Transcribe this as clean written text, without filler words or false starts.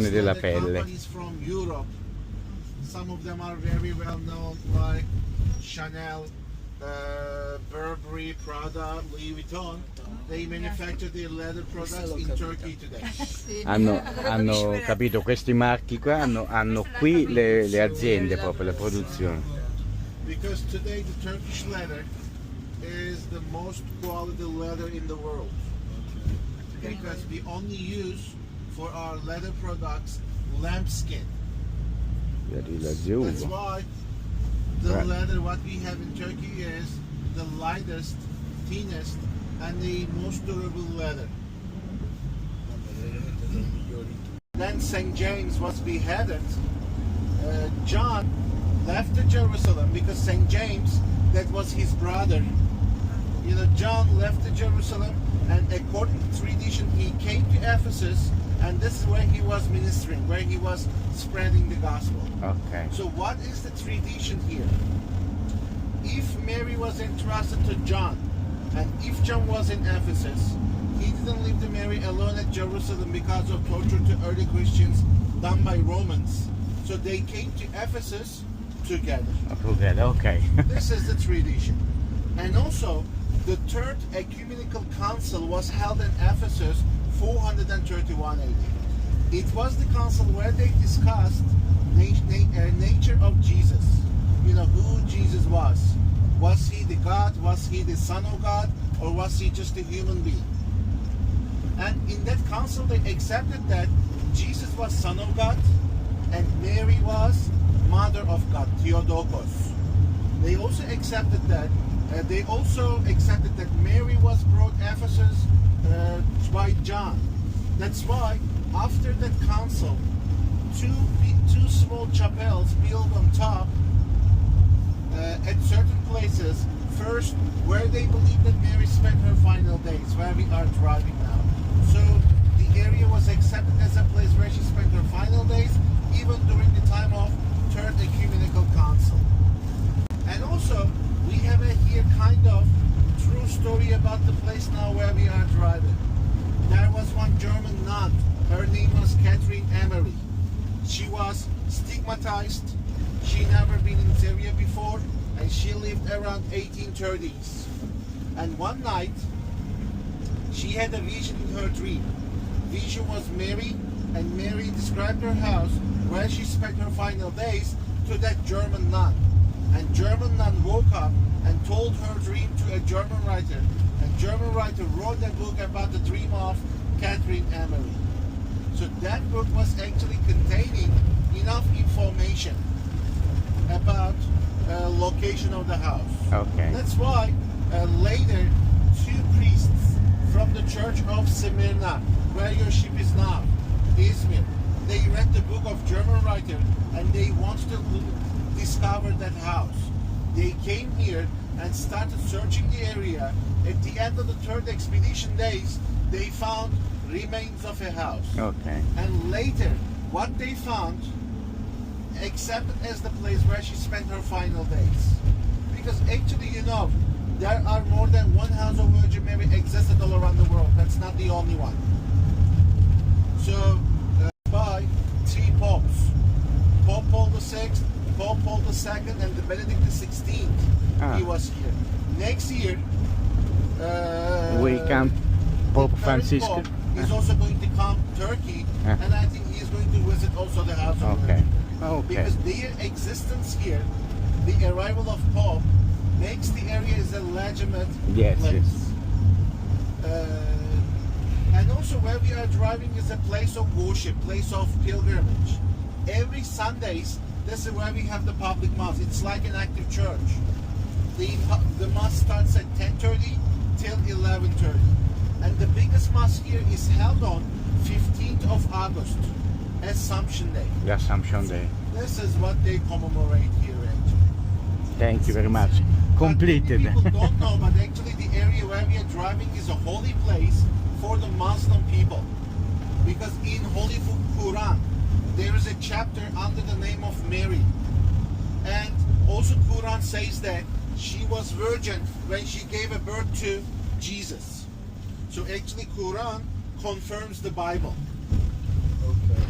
della the pelle. companies from Europe. Some of them are very well known, like Chanel, Burberry, Prada, Louis Vuitton. They manufacture their leather products in Turkey today. Hanno capito, questi marchi qua hanno qui le aziende proprio, le produzioni. Because today the Turkish leather is the most quality leather in the world. Because we only use for our leather products lambskin. That's why the leather what we have in Turkey is the lightest, thinnest, and the most durable leather. Then St. James was beheaded. John left Jerusalem because St. James, that was his brother. You know, John left Jerusalem, and according to tradition, he came to Ephesus, and this is where he was ministering, where he was spreading the gospel. Okay. So what is the tradition here? If Mary was entrusted to John, and if John was in Ephesus, he didn't leave the Mary alone at Jerusalem because of torture to early Christians done by Romans. So they came to Ephesus together. Together, okay. This is the tradition. And also, the Third Ecumenical Council was held in Ephesus 431 AD. It was the council where they discussed nature of Jesus. You know, who Jesus was. Was he the God? Was he the Son of God? Or was he just a human being? And in that council they accepted that Jesus was Son of God and Mary was Mother of God, Theotokos. They also accepted that Mary was brought Ephesus by John. That's why after that council, two small chapels built on top at certain places. First, where they believe that Mary spent her final days, where we are driving now. So the area was accepted as a place where she spent her final days, even during the time of Third Ecumenical Council. And also, we have here kind of true story about the place now where we are driving. There was one German nun. Her name was Catherine Emery. She was stigmatized. She never been in Syria before, and she lived around 1830s. And one night, she had a vision in her dream. Vision was Mary, and Mary described her house where she spent her final days to that German nun. And German nun woke up and told her dream to a German writer. And German writer wrote a book about the dream of Catherine Emery. So that book was actually containing enough information about location of the house. Okay. That's why later two priests from the church of Smirne, where your ship is now, Izmir, they read the book of German writer and they wanted to discover that house. They came here and started searching the area. At the end of the third expedition days, they found remains of a house. Okay. And later, what they found accepted as the place where she spent her final days. Because actually, you know, there are more than one house of Virgin Mary existed all around the world. That's not the only one. So, by three popes, Pope Paul VI, Pope Paul II, and the Benedict XVI, he was here. Next year, we come Pope Francisco. Pope is also going to come Turkey, and I think he is going to visit also the house of Virgin Mary. Okay. Because their existence here, the arrival of Pope, makes the area as a legitimate place. Yes. And also where we are driving is a place of worship, place of pilgrimage. Every Sundays, this is where we have the public mass. It's like an active church. The mass starts at 10:30 till 11:30. And the biggest mass here is held on 15th of August, Assumption Day. The Assumption Day. This is what they commemorate here actually. Thank you very much. Completed. People don't know, but actually the area where we are driving is a holy place for the Muslim people. Because in Holy Quran, there is a chapter under the name of Mary. And also Quran says that she was virgin when she gave a birth to Jesus. So actually Quran confirms the Bible. Okay.